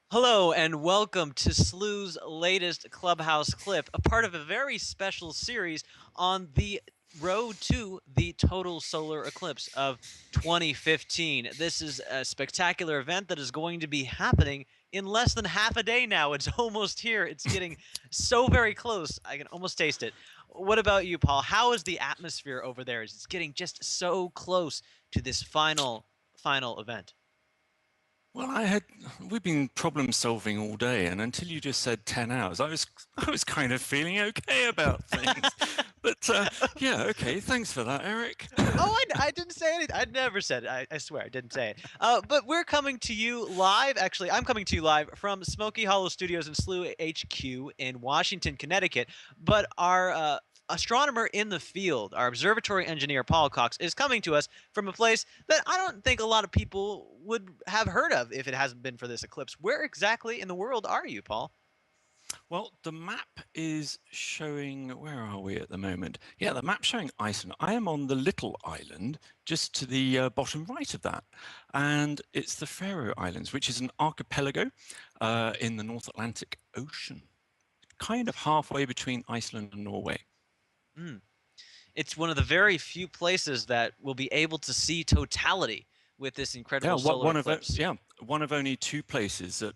Hello and welcome to Sloohs' latest Clubhouse clip, a part of a very special series on the road to the Total Solar Eclipse of 2015. This is a spectacular event that is going to be happening in less than half a day now. It's almost here. It's getting so very close. I can almost taste it. What about you, Paul? How is the atmosphere over there? It's getting just so close to this final event. Well, we've been problem solving all day, and until you just said 10 hours, I was kind of feeling okay about things. But yeah, okay, thanks for that, Eric. Oh, I didn't say anything. I never said it. I swear, I didn't say it. But we're coming to you live. Actually, I'm coming to you live from Smoky Hollow Studios in Slooh HQ in Washington, Connecticut. But our astronomer in the field, our observatory engineer, Paul Cox, is coming to us from a place that I don't think a lot of people would have heard of if it hasn't been for this eclipse. Where exactly in the world are you, Paul? Well, the map is showing, where are we at the moment? Yeah, the map's showing Iceland. I am on the little island just to the bottom right of that. And it's the Faroe Islands, which is an archipelago in the North Atlantic Ocean, kind of halfway between Iceland and Norway. It's one of the very few places that will be able to see totality with this incredible solar eclipse. One of only two places that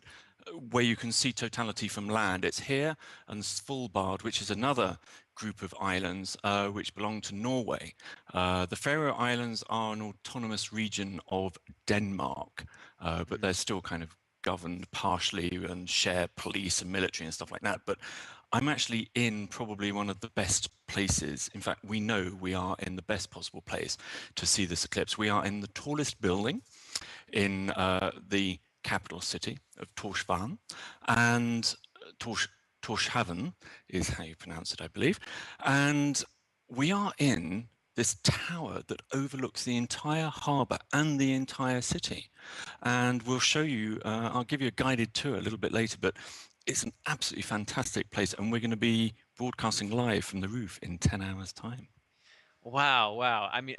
where you can see totality from land. It's here and Svalbard, which is another group of islands which belong to Norway. The Faroe Islands are an autonomous region of Denmark, but they're still kind of governed partially and share police and military and stuff like that. But I'm actually in probably one of the best places. In fact, we know we are in the best possible place to see this eclipse. We are in the tallest building in the capital city of Tórshavn, and Tórshavn is how you pronounce it, I believe. And we are in this tower that overlooks the entire harbour and the entire city. And we'll show you, I'll give you a guided tour a little bit later, but it's an absolutely fantastic place, and we're going to be broadcasting live from the roof in 10 hours' time. Wow, wow. I mean,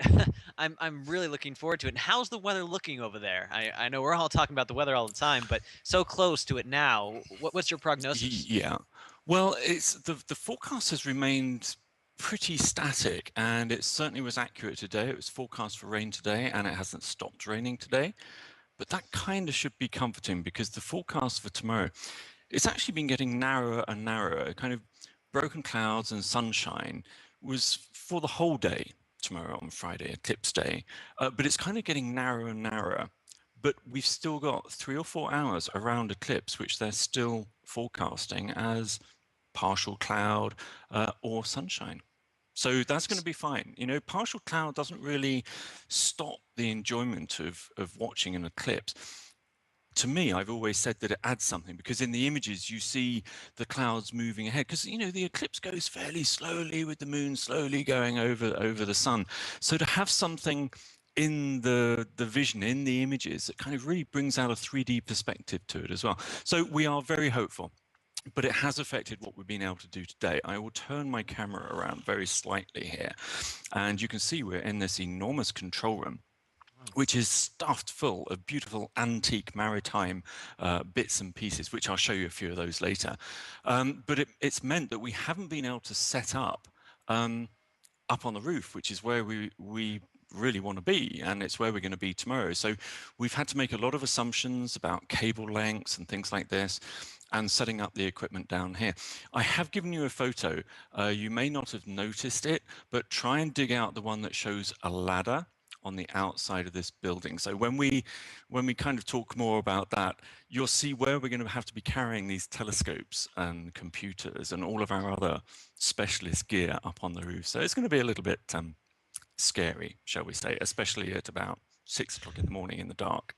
I'm really looking forward to it. And how's the weather looking over there? I know we're all talking about the weather all the time, but so close to it now. What's your prognosis? Yeah, well, it's the forecast has remained pretty static, and it certainly was accurate today. It was forecast for rain today, and it hasn't stopped raining today. But that kind of should be comforting, because the forecast for tomorrow, it's actually been getting narrower and narrower. Kind of broken clouds and sunshine was for the whole day tomorrow on Friday, eclipse day, but it's kind of getting narrower and narrower. But we've still got 3 or 4 hours around eclipse, which they're still forecasting as partial cloud or sunshine. So that's going to be fine. You know, partial cloud doesn't really stop the enjoyment of watching an eclipse. To me, I've always said that it adds something, because in the images you see the clouds moving ahead, because, you know, the eclipse goes fairly slowly with the moon slowly going over the sun. So to have something in the vision, in the images, it kind of really brings out a 3D perspective to it as well. So we are very hopeful, but it has affected what we've been able to do today. I will turn my camera around very slightly here, and you can see we're in this enormous control room. which is stuffed full of beautiful antique maritime bits and pieces, which I'll show you a few of those later. But it's meant that we haven't been able to set up on the roof, which is where we really want to be, and it's where we're going to be tomorrow. So we've had to make a lot of assumptions about cable lengths and things like this, and setting up the equipment down here. I have given you a photo. You may not have noticed it, but try and dig out the one that shows a ladder on the outside of this building. So when we kind of talk more about that, you'll see where we're going to have to be carrying these telescopes and computers and all of our other specialist gear up on the roof. So it's going to be a little bit scary, shall we say, especially at about 6 o'clock in the morning in the dark.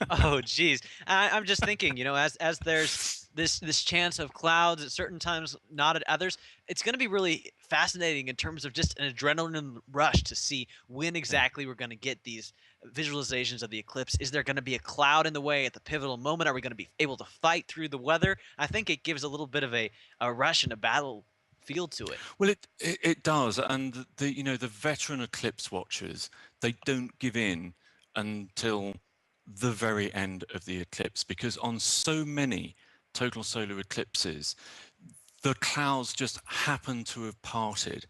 Oh, geez. I'm just thinking, as there's this chance of clouds at certain times, not at others, it's going to be really fascinating in terms of just an adrenaline rush to see when Yeah. exactly we're going to get these visualizations of the eclipse. Is there going to be a cloud in the way at the pivotal moment? Are we going to be able to fight through the weather? I think it gives a little bit of a rush and a battle feel to it. Well, it does, and the veteran eclipse watchers, they don't give in until the very end of the eclipse, because on so many total solar eclipses, the clouds just happen to have parted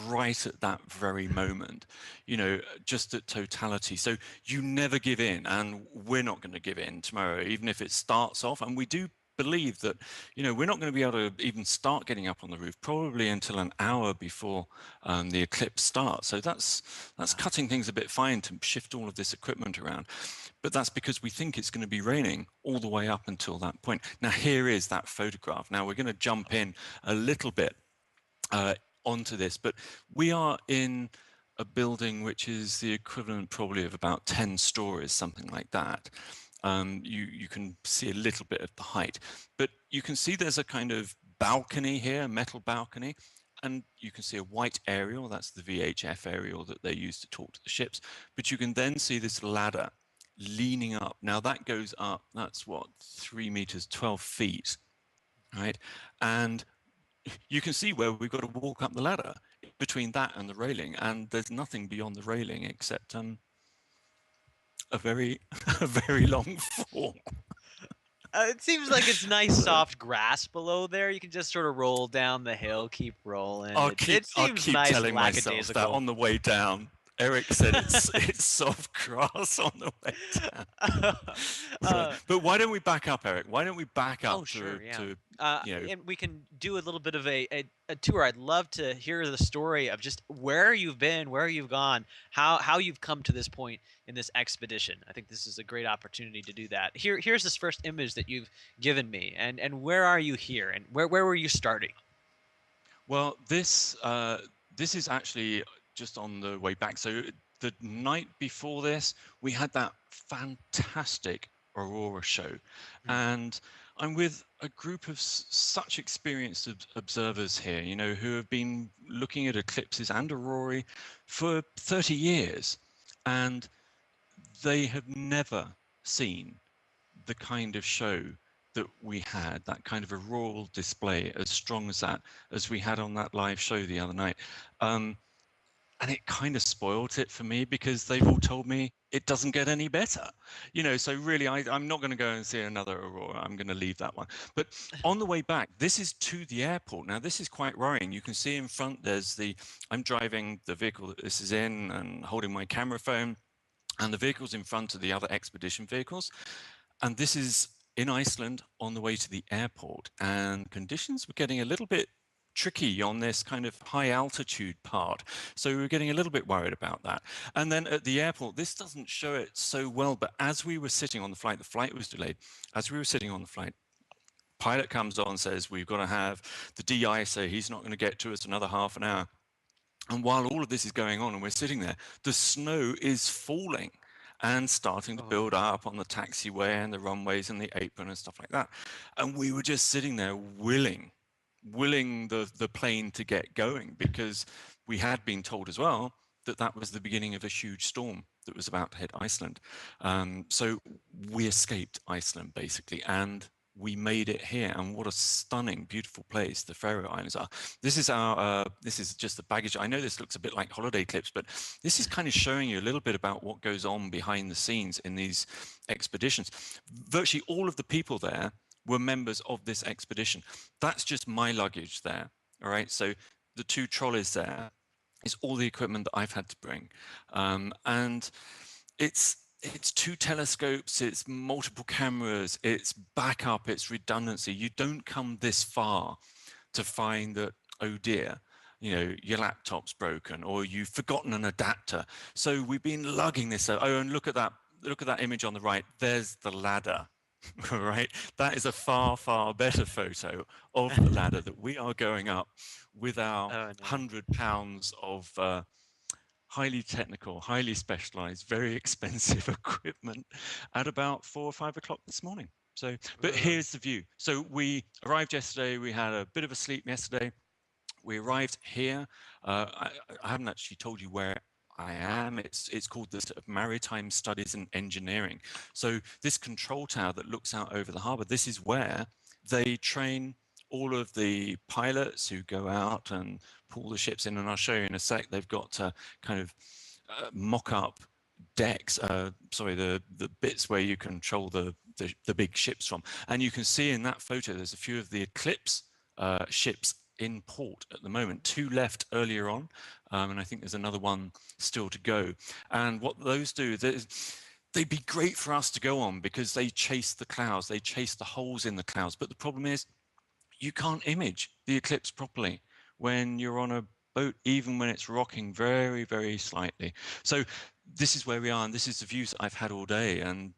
right at that very moment, just at totality. So you never give in, and we're not going to give in tomorrow, even if it starts off. And we do believe that, we're not going to be able to even start getting up on the roof probably until an hour before the eclipse starts. So that's cutting things a bit fine to shift all of this equipment around. But that's because we think it's going to be raining all the way up until that point. Now, here is that photograph. Now, we're going to jump in a little bit onto this, but we are in a building which is the equivalent probably of about 10 stories, something like that. You can see a little bit of the height, but you can see there's a kind of balcony here, a metal balcony, and you can see a white aerial. That's the VHF aerial that they use to talk to the ships. But you can then see this ladder leaning up. Now that goes up, that's what, 3 meters, 12 feet, right? And you can see where we've got to walk up the ladder between that and the railing, and there's nothing beyond the railing except a very a very long fall. It seems like it's nice, So soft grass below there. You can just sort of roll down the hill, keep rolling. I'll It I'll seems keep nice and telling myself that lackadaisical. on the way down. Eric said it's soft grass on the way down. So, uh, but why don't we back up, Eric? Why don't we back oh, up sure, yeah. to And we can do a little bit of a tour. I'd love to hear the story of just where you've been, where you've gone, how you've come to this point in this expedition. I think this is a great opportunity to do that. Here's this first image that you've given me, and where are you here, and where were you starting? Well, this is actually just on the way back. So the night before this, we had that fantastic aurora show, Mm. and I'm with a group of such experienced observers here, who have been looking at eclipses and aurorae for 30 years, and they have never seen the kind of show that we had, that kind of auroral display as strong as that, as we had on that live show the other night. And it kind of spoiled it for me, because they've all told me it doesn't get any better. So really, I'm not going to go and see another aurora. I'm going to leave that one. But on the way back, this is to the airport. Now, this is quite worrying. You can see in front, I'm driving the vehicle that this is in and holding my camera phone, and the vehicle's in front of the other expedition vehicles. And this is in Iceland on the way to the airport, and conditions were getting a little bit tricky on this kind of high altitude part. So we were getting a little bit worried about that. And then at the airport, this doesn't show it so well, but as we were sitting on the flight was delayed. As we were sitting on the flight, pilot comes on and says, we've got to have the de-icer. He's not going to get to us another half an hour. And while all of this is going on and we're sitting there, the snow is falling and starting to build Oh. up on the taxiway and the runways and the apron and stuff like that. And we were just sitting there willing the plane to get going, because we had been told as well that that was the beginning of a huge storm that was about to hit Iceland. So we escaped Iceland, basically, and we made it here, and what a stunning, beautiful place the Faroe Islands are. This is our, this is just the baggage. I know this looks a bit like holiday clips, but this is kind of showing you a little bit about what goes on behind the scenes in these expeditions. Virtually all of the people there were members of this expedition. That's just my luggage there, all right? So the 2 trolleys there is all the equipment that I've had to bring. And it's 2 telescopes, it's multiple cameras, it's backup, it's redundancy. You don't come this far to find that, oh dear, you know, your laptop's broken or you've forgotten an adapter. So we've been lugging this. Oh, and look at that image on the right. There's the ladder. Right, that is a far, far better photo of the ladder that we are going up with our Oh, no. 100 pounds of highly technical, highly specialized, very expensive equipment at about 4 or 5 o'clock this morning. So, but here's the view. So we arrived yesterday, we had a bit of a sleep yesterday. We arrived here. I haven't actually told you where I am. It's called the Maritime Studies and Engineering. So this control tower that looks out over the harbour, this is where they train all of the pilots who go out and pull the ships in. And I'll show you in a sec. They've got kind of mock-up decks, sorry, the bits where you control the big ships from. And you can see in that photo, there's a few of the Eclipse ships in port at the moment, 2 left earlier on, and I think there's another one still to go. And what those do, they'd be great for us to go on because they chase the clouds, they chase the holes in the clouds. But the problem is you can't image the eclipse properly when you're on a boat, even when it's rocking very, very slightly. So this is where we are, and this is the views that I've had all day, and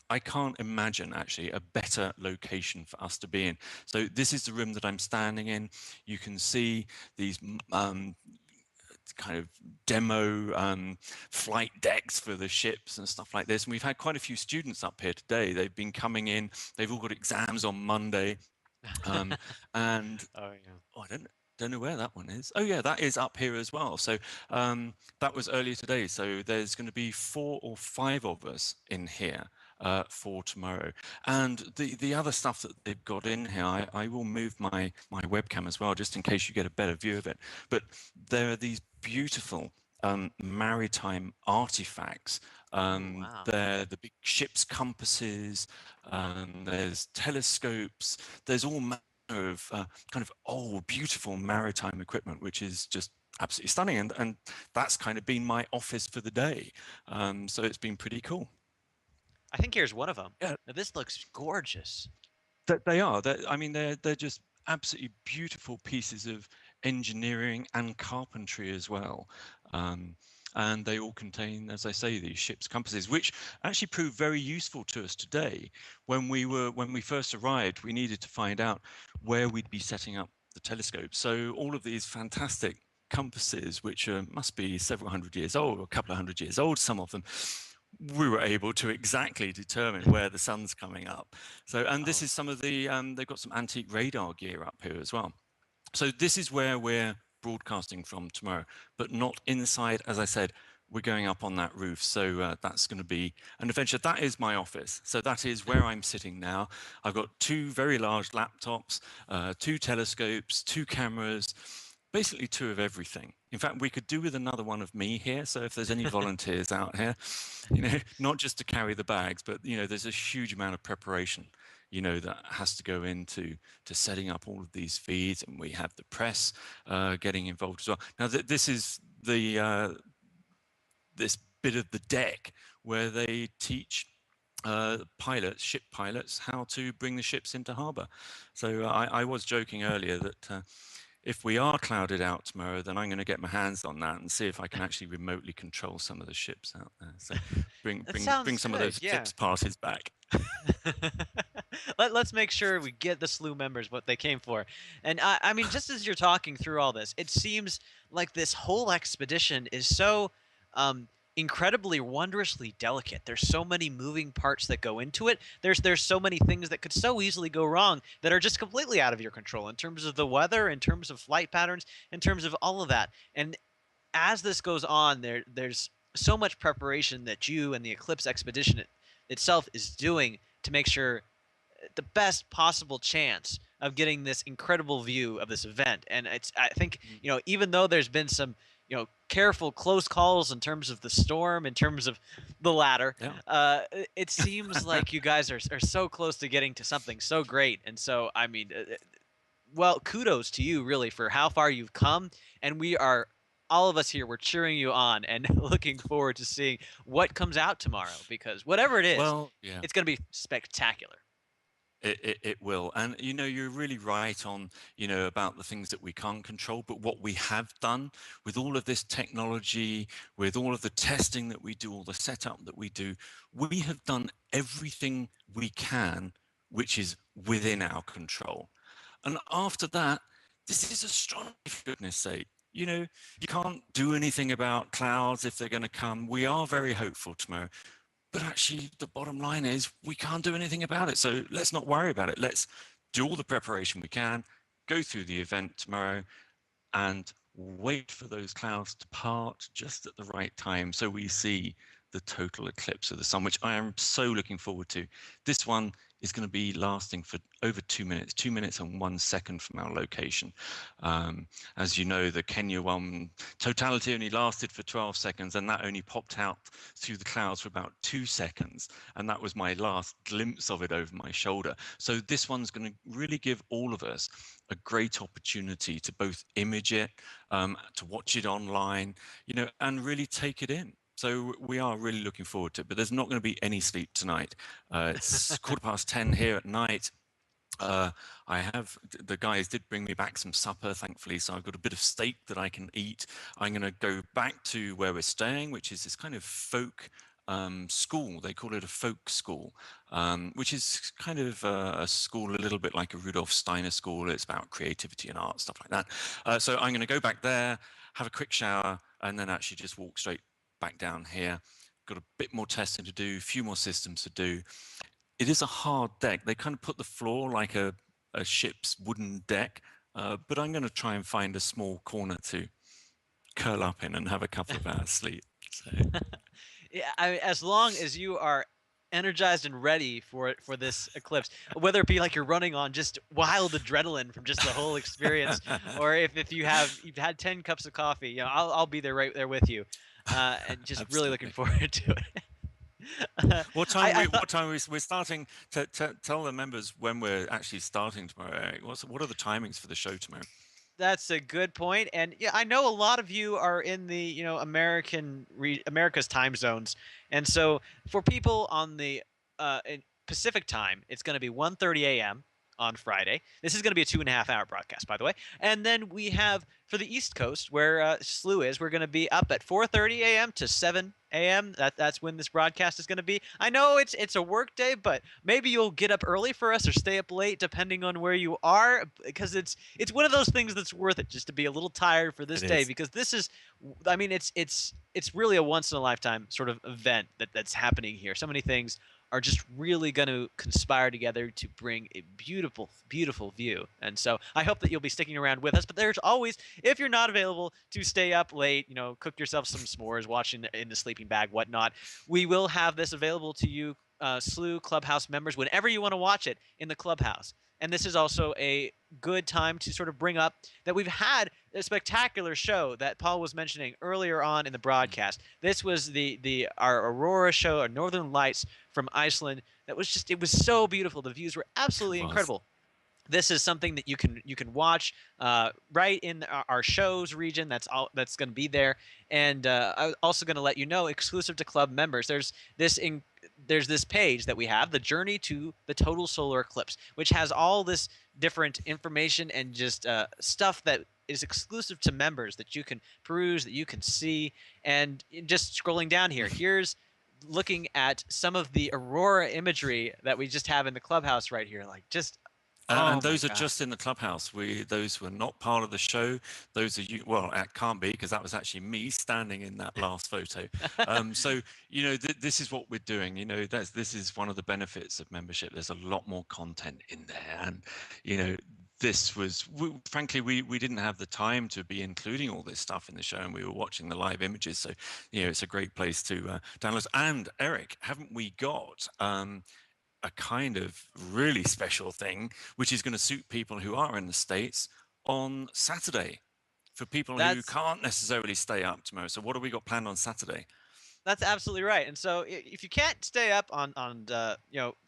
I can't imagine actually a better location for us to be in. So this is the room that I'm standing in. You can see these kind of demo flight decks for the ships and stuff like this. And we've had quite a few students up here today. They've been coming in. They've all got exams on Monday. And Oh, yeah. oh, I don't know where that one is. Oh yeah, that is up here as well. So that was earlier today. So there's going to be 4 or 5 of us in here for tomorrow. And the other stuff that they've got in here, I will move my webcam as well, just in case you get a better view of it. But there are these beautiful maritime artifacts. Wow. They're the big ship's compasses, there's telescopes, there's all manner of kind of old, beautiful maritime equipment, which is just absolutely stunning. And that's kind of been my office for the day. So it's been pretty cool. I think here's one of them. Yeah, Now, this looks gorgeous. they are. I mean, they're just absolutely beautiful pieces of engineering and carpentry as well. And they all contain, as I say, these ship's compasses, which actually proved very useful to us today. When we first arrived, we needed to find out where we'd be setting up the telescope. So all of these fantastic compasses, which must be several hundred years old, or a couple of hundred years old, some of them, we were able to exactly determine where the sun's coming up. So, and this is some of the, they've got some antique radar gear up here as well. So this is where we're broadcasting from tomorrow, but not inside. As I said, we're going up on that roof. So that's going to be an adventure. That is my office. So that is where I'm sitting now. I've got 2 very large laptops, 2 telescopes, 2 cameras, basically 2 of everything. In fact, we could do with another one of me here. So if there's any volunteers out here, you know, not just to carry the bags, but, you know, there's a huge amount of preparation, you know, that has to go into setting up all of these feeds. And we have the press getting involved as well. Now, this is the this bit of the deck where they teach pilots, ship pilots, how to bring the ships into harbour. So I was joking earlier that if we are clouded out tomorrow, then I'm going to get my hands on that and see if I can actually remotely control some of the ships out there. So bring some Good, of those yeah. Eclipse parties back. Let's make sure we get the Slooh members what they came for. And I mean, just as you're talking through all this, it seems like this whole expedition is so incredibly wondrously delicate. There's so many moving parts that go into it. There's so many things that could so easily go wrong that are just completely out of your control in terms of the weather, in terms of flight patterns, in terms of all of that. And as this goes on, there's so much preparation that you and the Eclipse expedition itself is doing to make sure the best possible chance of getting this incredible view of this event. And I think, even though there's been some, careful close calls in terms of the storm, in terms of the ladder, Yeah. it seems like you guys are so close to getting to something so great. And so, I mean, well, kudos to you really for how far you've come. And we are, all of us here, we're cheering you on and looking forward to seeing what comes out tomorrow, because whatever it is, Well, yeah. it's going to be spectacular. It will. And, you're really right on, about the things that we can't control. But what we have done with all of this technology, with all of the testing that we do, all the setup that we do, we have done everything we can, which is within our control. And after that, this is astronomy, for goodness sake. You can't do anything about clouds if they're going to come. We are very hopeful tomorrow. But actually, the bottom line is we can't do anything about it. So let's not worry about it. Let's do all the preparation we can, go through the event tomorrow, and wait for those clouds to part just at the right time so we see the total eclipse of the sun, which I am so looking forward to. This one is going to be lasting for over 2 minutes, 2 minutes and 1 second from our location. As you know, the Kenya one, Totality, only lasted for 12 seconds, and that only popped out through the clouds for about 2 seconds. And that was my last glimpse of it over my shoulder. So this one's going to really give all of us a great opportunity to both image it, to watch it online, and really take it in. So we are really looking forward to it, but there's not going to be any sleep tonight. It's 10:15 here at night. The guys did bring me back some supper, thankfully, so I've got a bit of steak that I can eat. I'm going to go back to where we're staying, which is this kind of folk school. They call it a folk school, which is kind of a school a little bit like a Rudolf Steiner school. It's about creativity and art, stuff like that. So I'm going to go back there, have a quick shower, and then actually just walk straight back down here. Got a bit more testing to do, a few more systems to do. It is a hard deck. They kind of put the floor like a ship's wooden deck, but I'm going to try and find a small corner to curl up in and have a couple of hours sleep. So. Yeah, as long as you are energized and ready for this eclipse, whether it be like you're running on just wild adrenaline from just the whole experience, or if you've had 10 cups of coffee, I'll be there right there with you, and just really looking forward to it. What time we're starting to tell the members when we're actually starting tomorrow, Eric? What are the timings for the show tomorrow? That's a good point. And yeah, I know a lot of you are in the, America's time zones. And so for people on the in Pacific time, it's going to be 1:30 a.m. on Friday. This is going to be a 2.5-hour broadcast, by the way. And then we have for the East Coast, where Slooh is, we're going to be up at 4:30 a.m. to 7 a.m. That's when this broadcast is going to be. I know it's a work day, but maybe you'll get up early for us or stay up late, depending on where you are, because it's one of those things that's worth it just to be a little tired for this day, because this is, I mean, it's really a once in a lifetime sort of event that's happening here. So many things are just really going to conspire together to bring a beautiful, beautiful view. And so I hope that you'll be sticking around with us. But there's always, if you're not available to stay up late, cook yourself some s'mores, watching in the sleeping bag, whatnot, we will have this available to you, Slooh Clubhouse members, whenever you want to watch it in the Clubhouse. And this is also a good time to sort of bring up that we've had a spectacular show that Paul was mentioning earlier on in the broadcast. This was our Aurora show, our Northern Lights from Iceland. That was it was so beautiful. The views were absolutely incredible. This is something that you can watch right in our shows region. That's going to be there. And I'm also going to let you know, exclusive to club members, there's this page that we have, the Journey to the Total Solar Eclipse, which has all this different information and just stuff that is exclusive to members that you can peruse, that you can see. And just scrolling down here, here's looking at some of the aurora imagery that we just have in the Clubhouse right here. Like, just and those are just in the Clubhouse. Those were not part of the show. Those are you. Well, it can't be, because that was actually me standing in that last photo. So this is what we're doing. This is one of the benefits of membership. There's a lot more content in there, and this was, frankly, we didn't have the time to be including all this stuff in the show, and we were watching the live images. So it's a great place to download. And Eric, haven't we got a kind of really special thing, which is going to suit people who are in the States on Saturday, for people who That's can't necessarily stay up tomorrow. So what have we got planned on Saturday? That's absolutely right. And so if you can't stay up on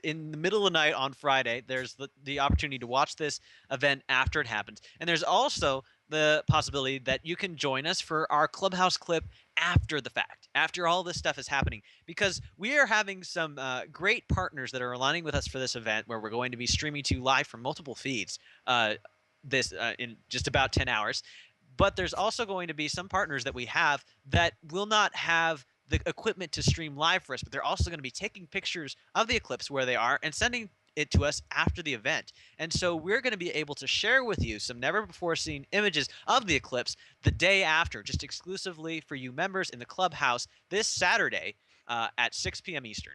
in the middle of the night on Friday, there's the opportunity to watch this event after it happens. And there's also the possibility that you can join us for our Clubhouse clip after the fact, after all this stuff is happening, because we are having some great partners that are aligning with us for this event, where we're going to be streaming to live from multiple feeds this in just about 10 hours. But there's also going to be some partners that we have that will not have the equipment to stream live for us, but they're also going to be taking pictures of the eclipse where they are and sending it to us after the event. And so we're going to be able to share with you some never before seen images of the eclipse the day after, just exclusively for you members in the Clubhouse this Saturday at 6 p.m. Eastern,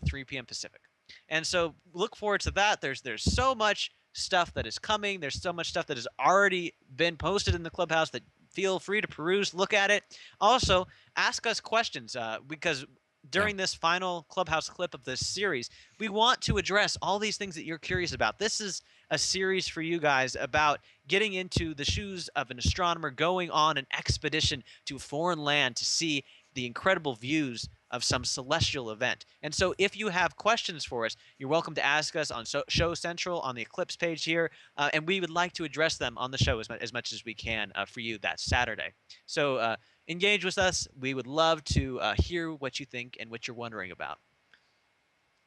3 p.m. Pacific. And so look forward to that. There's so much stuff that is coming. There's so much stuff that has already been posted in the Clubhouse that feel free to peruse, look at it. Also, ask us questions because Yeah. during this final Clubhouse clip of this series, we want to address all these things that you're curious about. This is a series for you guys about getting into the shoes of an astronomer, going on an expedition to a foreign land to see the incredible views of some celestial event. And so if you have questions for us, you're welcome to ask us on Show Central on the Eclipse page here, and we would like to address them on the show as much as we can for you that Saturday. So engage with us. We would love to hear what you think and what you're wondering about.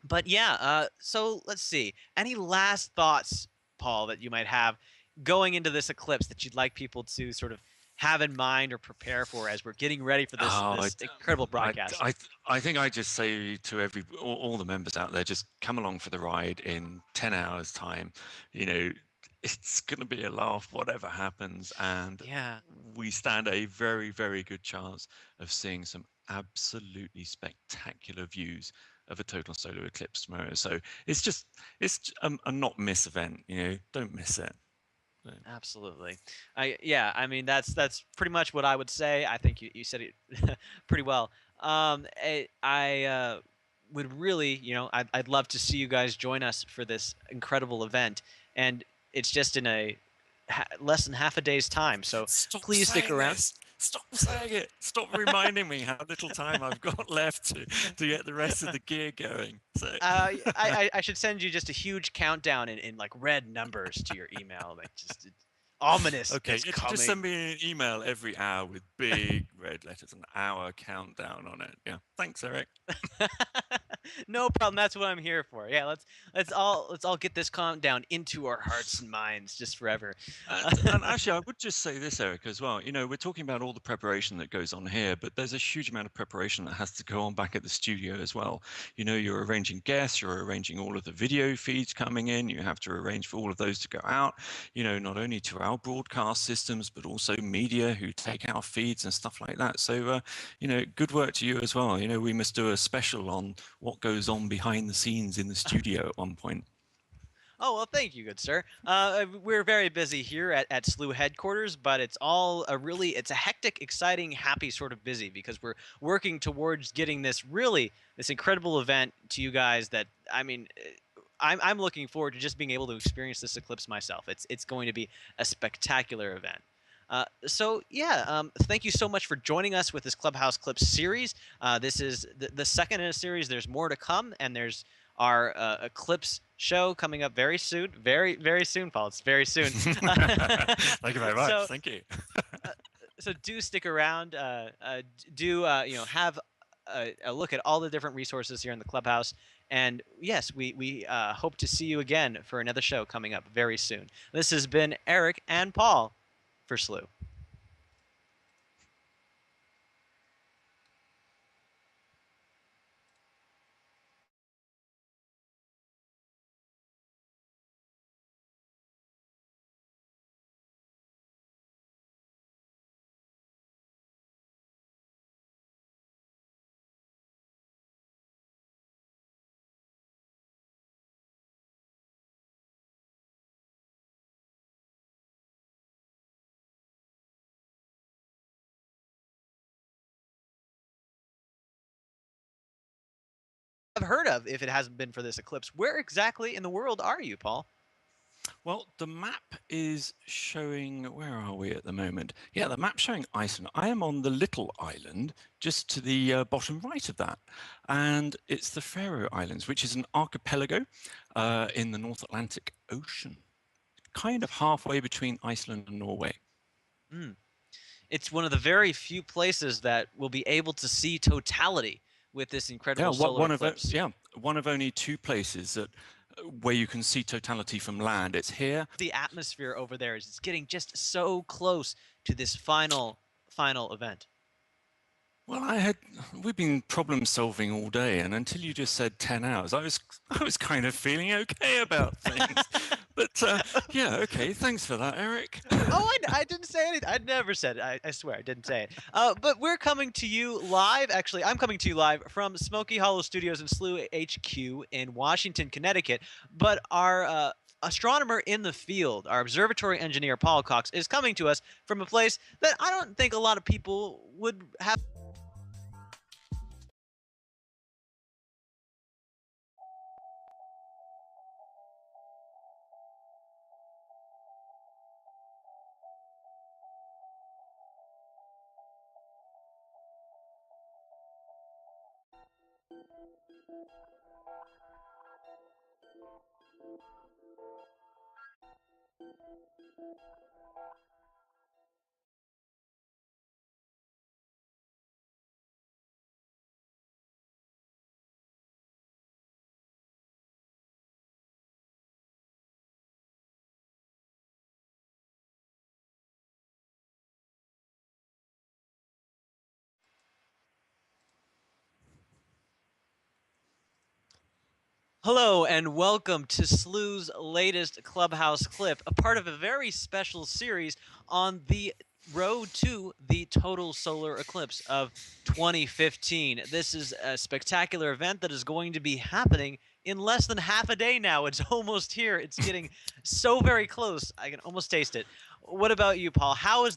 But yeah, so let's see. Any last thoughts, Paul, that you might have going into this eclipse that you'd like people to sort of have in mind or prepare for as we're getting ready for this Oh, this incredible I, broadcast? I, I think I just say to all the members out there, just come along for the ride in 10 hours time. You know, it's going to be a laugh, whatever happens. And Yeah. we stand a very, very good chance of seeing some absolutely spectacular views of a total solar eclipse tomorrow. So it's a not miss event, don't miss it. So, Absolutely. I mean that's pretty much what I would say. I think you said it pretty well. I would really, I'd love to see you guys join us for this incredible event, and it's just in less than half a day's time. So stop please stick saying around. this. Stop saying it. Stop reminding me how little time I've got left to get the rest of the gear going. So I should send you just a huge countdown in like red numbers to your email, like just ominous. okay, It's just send coming. me an email every hour with big red letters, an hour countdown on it. Yeah. Thanks, Eric. No problem. That's what I'm here for. Yeah, let's all get this countdown into our hearts and minds just forever. And actually, I would just say this, Eric, as well. We're talking about all the preparation that goes on here, but there's a huge amount of preparation that has to go on back at the studio as well. You're arranging guests, you're arranging all of the video feeds coming in, you have to arrange for all of those to go out, not only to our broadcast systems, but also media who take our feeds and stuff like that. So, good work to you as well. We must do a special on what goes on behind the scenes in the studio at one point. Oh, well, thank you, good sir. We're very busy here at Slooh headquarters, but it's all it's a hectic, exciting, happy sort of busy because we're working towards getting this incredible event to you guys that, I mean, I'm looking forward to just being able to experience this eclipse myself. It's going to be a spectacular event. So yeah, thank you so much for joining us with this Clubhouse Clips series. This is the second in a series. There's more to come, and there's our Eclipse show coming up very soon. Very, very soon, Paul. It's very soon. Thank you very much. so, Thank you. uh, so do stick around. Do have a look at all the different resources here in the Clubhouse. And yes, we hope to see you again for another show coming up very soon. This has been Eric and Paul for Slooh. have heard of if it hasn't been for this eclipse. Where exactly in the world are you, Paul? Well, the map is showing, where are we at the moment? Yeah, the map's showing Iceland. I am on the little island just to the bottom right of that. And it's the Faroe Islands, which is an archipelago in the North Atlantic Ocean, kind of halfway between Iceland and Norway. Mm. It's one of the very few places that will be able to see totality with this incredible solar eclipse. One of only two places that where you can see totality from land. It's here. The atmosphere over there is it's getting just so close to this final event. Well, we've been problem solving all day, and until you just said 10 hours, I was kind of feeling okay about things. But yeah, okay, thanks for that, Eric. Oh, I didn't say anything. I never said it. I swear I didn't say it. But we're coming to you live. Actually, I'm coming to you live from Smoky Hollow Studios in Slooh HQ in Washington, Connecticut. But our astronomer in the field, our observatory engineer, Paul Cox, is coming to us from a place that I don't think a lot of people would have. Hello and welcome to Slooh's latest Clubhouse clip, a part of a very special series on the road to the total solar eclipse of 2015. This is a spectacular event that is going to be happening in less than half a day now. It's almost here. It's getting so very close. I can almost taste it. What about you, Paul? How is